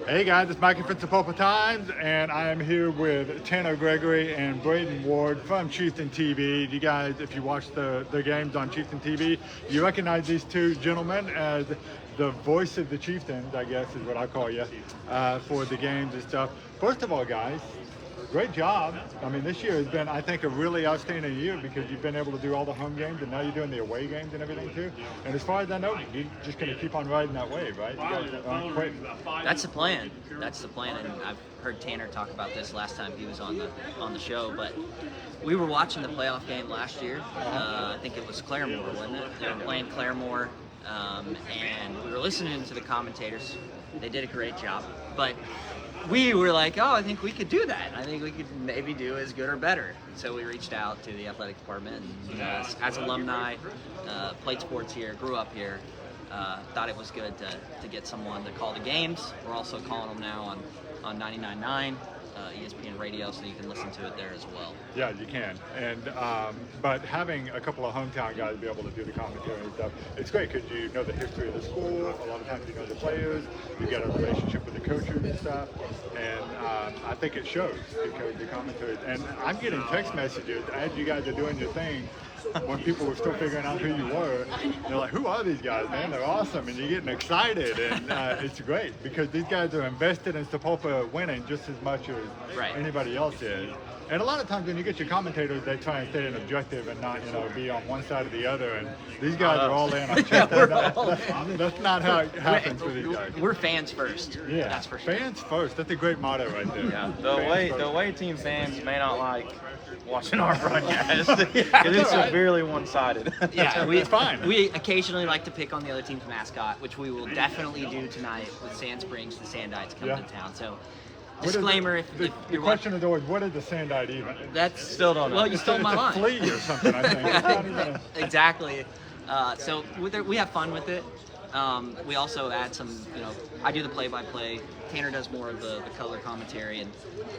Hey guys, it's Micah from Sapulpa Times, and I am here with Tanner Gregory and Braden Ward from ChieftainTV. You guys, if you watch the games on ChieftainTV, you recognize these two gentlemen as the voice of the Chieftains, I guess is what I call you, for the games and stuff. First of all, guys, great job. I mean, this year has been, I think, a really outstanding year because you've been able to do all the home games, and now you're doing the away games and everything too. And as far as I know, you're just going to keep on riding that wave, right? You guys aren't quitting. That's the plan. That's the plan, and I've heard Tanner talk about this last time he was on the show. But we were watching the playoff game last year. I think it was Claremore, wasn't it? They were playing Claremore, and we were listening to the commentators. They did a great job, but we were like, oh, I think we could do that. I think we could maybe do as good or better. So we reached out to the athletic department. And, as alumni, played sports here, grew up here, thought it was good to get someone to call the games. We're also calling them now on 99.9 ESPN radio, so you can listen to it there as well. Yeah, you can. And but having a couple of hometown guys be able to do the commentary and stuff, it's great because you know the history of the school. A lot of times you know the players. You got a relationship with the coaches and stuff. And I think it shows because the commentaries. And I'm getting text messages as you guys are doing your thing. When people were still figuring out who you were, they're like, who are these guys, man? They're awesome, and you're getting excited, and it's great because these guys are invested in Sapulpa winning just as much as anybody else is. And a lot of times when you get your commentators, they try and stay objective and not, be on one side or the other. And these guys are all in on that's not how it happens for these guys. We're fans first. Yeah, that's for sure. Fans first. That's a great motto right there. Yeah, the away team fans may not like watching our broadcast because it's severely one-sided. Yeah, it's fine. We occasionally like to pick on the other team's mascot, which we will definitely do tonight with Sand Springs, the Sandites coming to town. So, disclaimer: the question is always, what is the Sandite even? That's still don't know. Well, you stole my line. It's a flea or something, I think. It's not even Exactly. So we have fun with it. We also add some, I do the play-by-play. Tanner does more of the color commentary,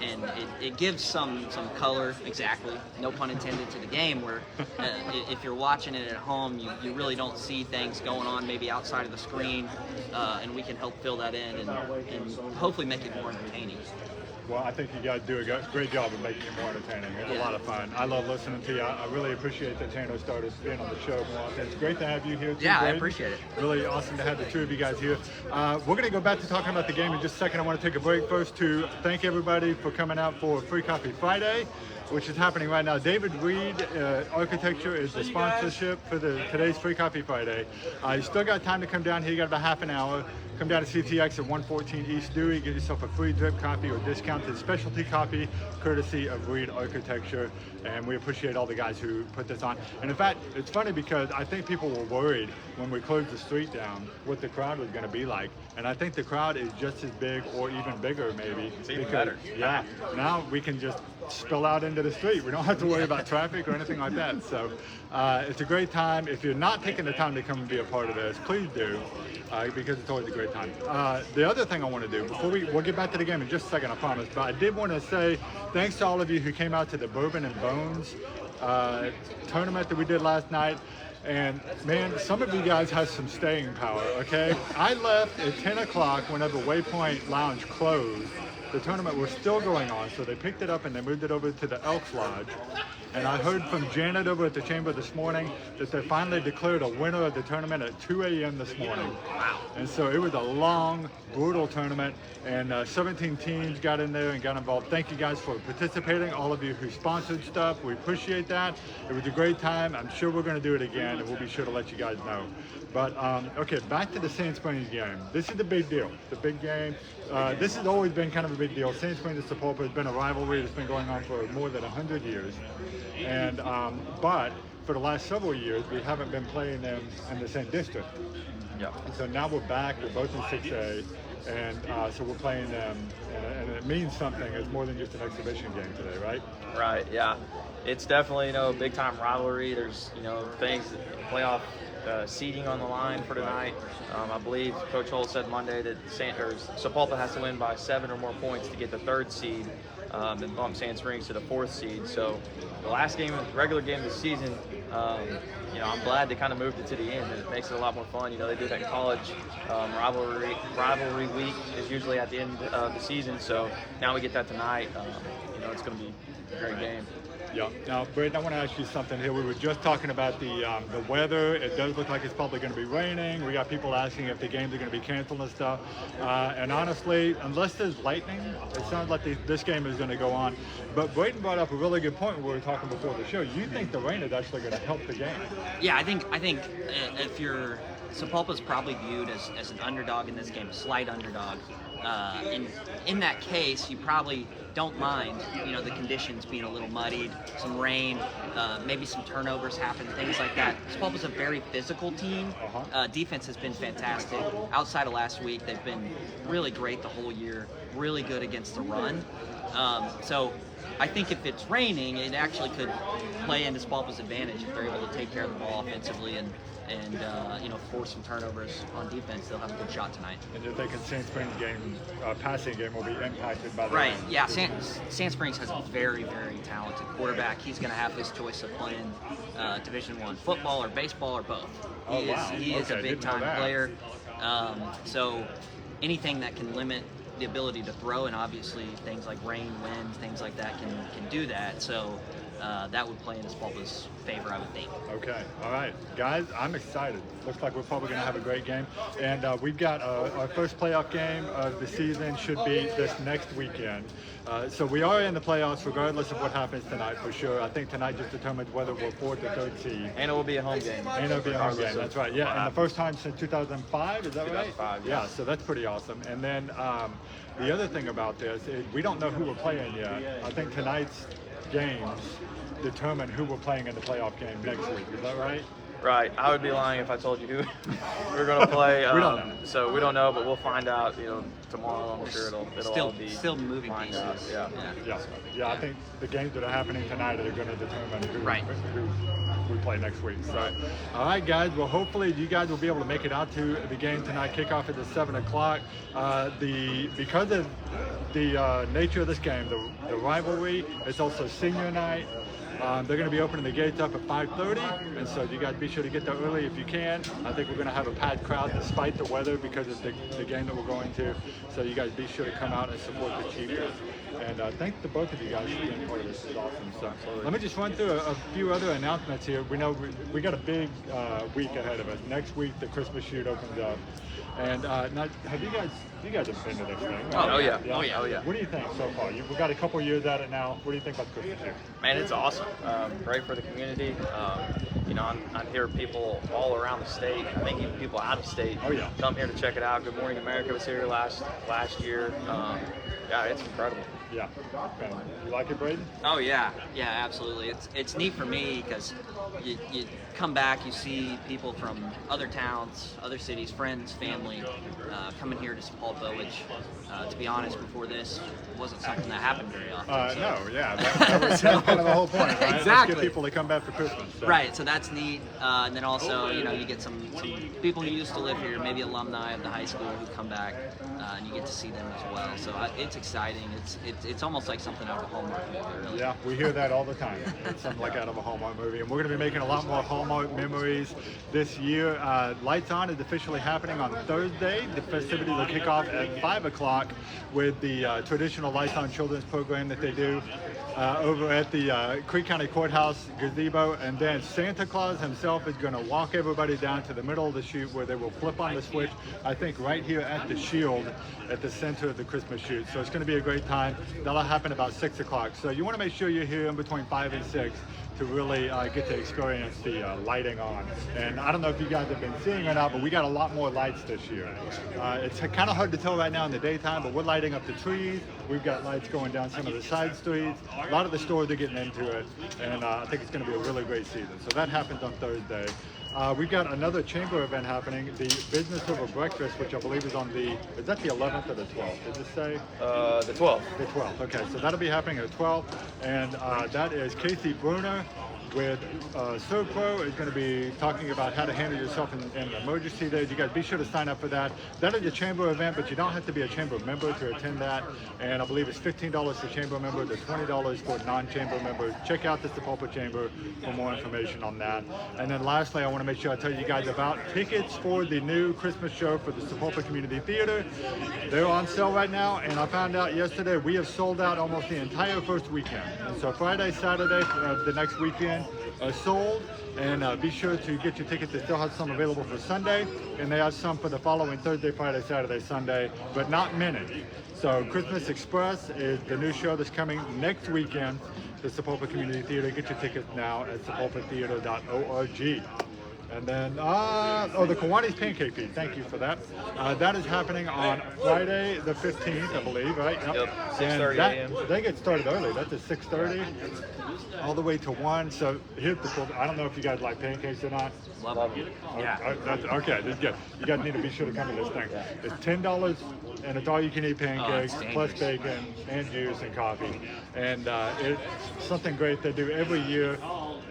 and it gives some color, exactly, no pun intended, to the game, where if you're watching it at home, you really don't see things going on maybe outside of the screen, and we can help fill that in and hopefully make it more entertaining. Well, I think you guys do a great job of making it more entertaining. It's a lot of fun. I love listening to you. I really appreciate that Tanner started being on the show more often. It's great to have you here too. Yeah, Braden. I appreciate it. Really awesome to have the two of you guys here. We're going to go back to talking about the game in just a second. I want to take a break first to thank everybody for coming out for Free Coffee Friday, which is happening right now. David Reed Architecture is the sponsorship for today's Free Coffee Friday. You still got time to come down here. You got about half an hour. Come down to CTX at 114 East Dewey. Get yourself a free drip coffee or discounted specialty coffee, courtesy of Reed Architecture. And we appreciate all the guys who put this on. And in fact, it's funny because I think people were worried when we closed the street down what the crowd was going to be like. And I think the crowd is just as big or even bigger, maybe. It's even better. Yeah. Now we can just spill out into the street. We don't have to worry about traffic or anything like that. So it's a great time. If you're not taking the time to come and be a part of this, please do, because it's always a great time. The other thing I want to do, before we'll get back to the game in just a second, I promise, but I did want to say thanks to all of you who came out to the Bourbon and Bones tournament that we did last night. And man, some of you guys have some staying power, okay? I left at 10 o'clock whenever Waypoint Lounge closed. The tournament was still going on, so they picked it up and they moved it over to the Elks Lodge. And I heard from Janet over at the Chamber this morning that they finally declared a winner of the tournament at 2 a.m. this morning. Wow. And so it was a long, brutal tournament, and 17 teams got in there and got involved. Thank you guys for participating, all of you who sponsored stuff. We appreciate that. It was a great time. I'm sure we're going to do it again, and we'll be sure to let you guys know. But, okay, back to the Sand Springs game. This is the big deal, the big game. This has always been kind of a big deal. Sand Springs and Sapulpa has been a rivalry that's been going on for more than 100 years. And but for the last several years, we haven't been playing them in the same district. Yeah. And so now we're back. We're both in 6A, and so we're playing them, and it means something. It's more than just an exhibition game today, right? Right. Yeah. It's definitely a big time rivalry. There's things, playoff seeding on the line for tonight. I believe Coach Holt said Monday that Sapulpa has to win by 7 or more points to get the 3rd seed and bump Sand Springs to the 4th seed. So the last game, regular game of the season, you know, I'm glad they kind of moved it to the end. It makes it a lot more fun. You know, they do that in college. Rivalry week is usually at the end of the season, so now we get that tonight. You know, it's going to be a great game. Yeah. Now, Braden, I want to ask you something here. We were just talking about the weather. It does look like it's probably going to be raining. We got people asking if the games are going to be canceled and stuff. And honestly, unless there's lightning, it sounds like this game is going to go on. But Braden brought up a really good point when we were talking before the show. You think the rain is actually going to help the game? Yeah, I think if you're Sapulpa's probably viewed as an underdog in this game, a slight underdog. In that case, you probably don't mind, you know, the conditions being a little muddied, some rain, maybe some turnovers happen, things like that. Sapulpa's a very physical team. Defense has been fantastic. Outside of last week, they've been really great the whole year, really good against the run. So I think if it's raining, it actually could play into Sapulpa's advantage if they're able to take care of the ball offensively and you know, force some turnovers on defense. They'll have a good shot tonight. And you think Sand Springs game, passing game will be impacted by the right? rain? Yeah, Sand Springs has a very, very talented quarterback. He's going to have his choice of playing Division I football or baseball or both. He is a big time player. So anything that can limit the ability to throw, and obviously things like rain, wind, things like that can do that. So that would play in Sapulpa's favor, I would think. Okay, all right, guys, I'm excited. Looks like we're probably going to have a great game, and we've got our first playoff game of the season should be this next weekend. So we are in the playoffs regardless of what happens tonight, for sure. I think tonight just determines whether we're fourth or third seed. And it will be a home game. And it'll be a home game. That's right. Yeah, and the first time since 2005. Is that 2005, right? Yeah. So that's pretty awesome. And then the other thing about this is we don't know who we're playing yet. I think tonight's games determine who we're playing in the playoff game next week. Is that right? Right. I would be lying if I told you who we're going to play. We don't know. So we don't know, but we'll find out. You know, tomorrow. I'm sure it'll all be still moving lined pieces. out. Yeah. I think the games that are happening tonight are going to determine who we play next week. So, all right, guys. Well, hopefully you guys will be able to make it out to the game tonight. Kickoff is at 7 o'clock. Because of the nature of this game, the rivalry, it's also senior night. They're going to be opening the gates up at 5:30, and so you guys be sure to get there early if you can. I think we're going to have a packed crowd despite the weather because of the game that we're going to. So you guys be sure to come out and support the Chieftains. And thank the both of you guys for being part of this. This is awesome. So let me just run through a few other announcements here. We know we got a big week ahead of us. Next week, the Christmas Chute opens up. And now, have you guys have been to this thing? Right? Oh yeah. What do you think so far? We've got a couple years at it now. What do you think about the Christmas Chute? Man, it's awesome. Great for the community. You know, I hear people all around the state. I think even people out of state come here to check it out. Good Morning America was here last year. Yeah, it's incredible. Yeah. You like it, Braden? Oh yeah, absolutely. It's neat for me because you come back, you see people from other towns, other cities, friends, family, coming here to Sapulpa, which, to be honest, before this wasn't something that happened very often. That was kind of the whole point, right? Exactly. Let's get people to come back for Christmas. So. Right, so that's neat. And then also, you know, you get some people who used to live here, maybe alumni of the high school who come back, and you get to see them as well. So it's exciting. It's almost like something out of a Hallmark movie, really. Yeah, we hear that all the time. It's something like out of a Hallmark movie. And we're going to be making a lot more Hallmark memories this year. Lights On is officially happening on Thursday. The festivities will kick off at 5 o'clock with the traditional Lights On children's program that they do over at the Creek County Courthouse gazebo. And then Santa Claus himself is going to walk everybody down to the middle of the chute where they will flip on the switch, I think right here at the shield at the center of the Christmas chute. So it's going to be a great time. That'll happen about 6 o'clock. So you want to make sure you're here in between 5 and 6 to really get to experience the lighting on. And I don't know if you guys have been seeing or not, but we got a lot more lights this year. It's kind of hard to tell right now in the daytime, but we're lighting up the trees. We've got lights going down some of the side streets. A lot of the stores are getting into it, and I think it's going to be a really great season. So that happens on Thursday. We've got another chamber event happening, the Business Over Breakfast, which I believe is on is that the 11th or the 12th? Did it say? The 12th. The 12th, okay. So that'll be happening at 12th, and that is Casey Bruner, with SoPro is going to be talking about how to handle yourself in an emergency days. You guys be sure to sign up for that. That is a chamber event, but you don't have to be a chamber member to attend that. And I believe it's $15 for chamber members, or $20 for non-chamber members. Check out the Sapulpa Chamber for more information on that. And then lastly, I want to make sure I tell you guys about tickets for the new Christmas show for the Sapulpa Community Theater. They're on sale right now, and I found out yesterday we have sold out almost the entire first weekend. And so Friday, Saturday, the next weekend are sold. And be sure to get your tickets. They still have some available for Sunday, and they have some for the following Thursday, Friday, Saturday, Sunday, but not many. So Christmas Express is the new show that's coming next weekend, the Sapulpa Community Theater. Get your tickets now at sapulpatheater.org. And then, the Kiwanis Pancake Feast. Thank you for that. That is happening on Friday the 15th, I believe, right? Yep, 6:30 a.m. They get started early. That's at 6:30, all the way to 1. So here's the cool. I don't know if you guys like pancakes or not. Love it. Yeah. Okay, that's good. You guys need to be sure to come to this thing. It's $10, and it's all you can eat pancakes, plus bacon and juice and coffee. And it's something great they do every year.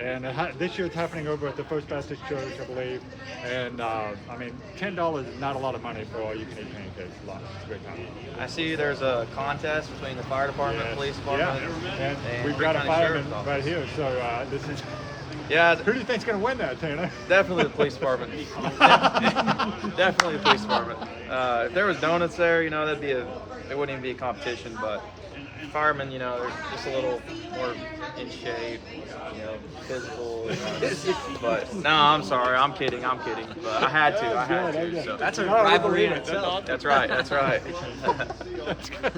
And this year it's happening over at the First Baptist Church, I believe. And I mean, $10 is not a lot of money for all you can eat pancakes. It's a great time. I see there's a contest between the fire department, police department, and we've got a fireman right here. So this is. Yeah. Who do you think's going to win that, Tanner? Definitely the police department. Definitely the police department. If there was donuts there, it wouldn't even be a competition. But firemen, they're just a little more in shape, physical. But no, I'm sorry, I'm kidding. But I had to. So. That's a rivalry in itself. That's right. That's good.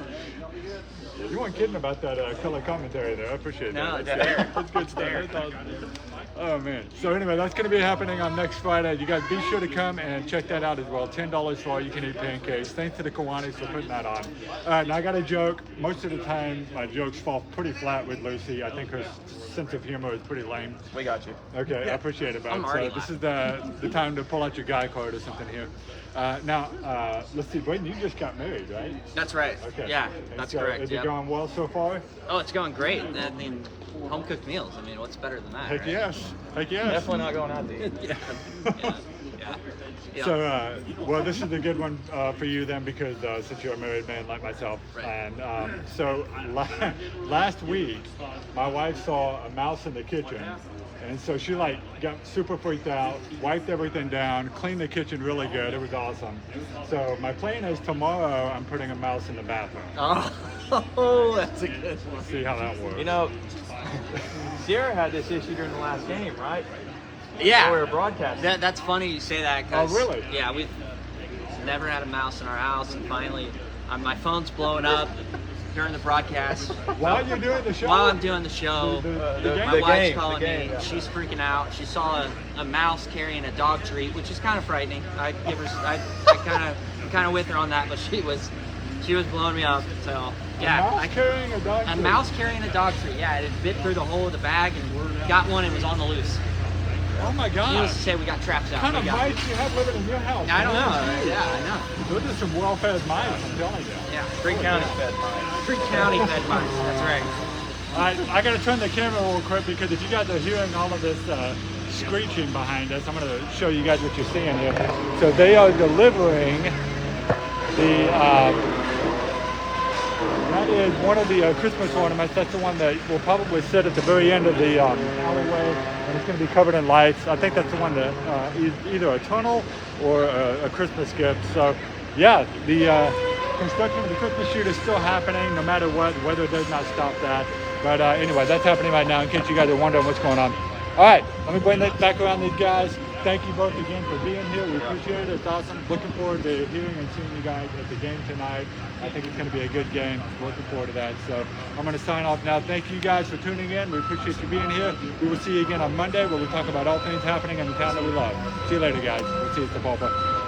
You weren't kidding about that color commentary there. I appreciate that. No, That's good stuff. That's awesome. Oh man. So anyway, that's going to be happening on next Friday. You guys be sure to come and check that out as well. $10 for all you can eat pancakes. Thanks to the Kiwanis for putting that on. All right, now I got a joke. Most of the time, my jokes fall pretty flat with Lucy. I think her sense of humor is pretty lame. We got you. Okay, I appreciate it, bud. So this is the time to pull out your guy card or something here. Now, let's see, Braden, you just got married, right? That's right. Okay. Yeah, that's correct. Is it going well so far? Oh, it's going great. I mean, home cooked meals. I mean, what's better than that? Heck right? yes. Heck yes. Definitely not going out to eat. Yeah. So, well, this is a good one for you then, because since you're a married man like myself. Right. And so last week, my wife saw a mouse in the kitchen. And so she got super freaked out, wiped everything down, cleaned the kitchen really good. It was awesome. So my plan is tomorrow I'm putting a mouse in the bathroom. Oh, that's a good one. See how that works. Sierra had this issue during the last game, right? Yeah. We were broadcasting. That's funny you say that. Oh, 'Cause, really? Yeah, we've never had a mouse in our house, and finally, my phone's blowing up during the broadcast. While you're doing the show? While I'm doing the show, my wife's calling me. Yeah. She's freaking out. She saw a mouse carrying a dog treat, which is kind of frightening. I kind of with her on that, but she was blowing me up. So yeah, A mouse carrying a dog treat? A mouse carrying a dog treat. Yeah, it had bit through the hole of the bag and got one and was on the loose. Oh my God. Needless to say, we got traps out. What kind of mice do you have living in your house? I don't know. Yeah, I know. Those are some well-fed mice, I'm telling you. Yeah, Three county fed mine. 3 county fed mice. That's right. All right, I got to turn the camera real quick, because if you guys are hearing all of this screeching behind us, I'm going to show you guys what you're seeing here. So they are delivering that is one of the Christmas ornaments. That's the one that will probably sit at the very end of the alleyway, and it's going to be covered in lights. I think that's the one that is either a tunnel or a Christmas gift. So yeah, the construction of the Christmas shoot is still happening no matter what. The weather does not stop that. But anyway, that's happening right now, in case you guys are wondering what's going on. All right, let me bring that back around these guys. Thank you both again for being here. We appreciate it. It's awesome. Looking forward to hearing and seeing you guys at the game tonight. I think it's going to be a good game. Looking forward to that. So I'm going to sign off now. Thank you guys for tuning in. We appreciate you being here. We will see you again on Monday, where we talk about all things happening in the town that we love. See you later, guys. We'll see you at Sapulpa.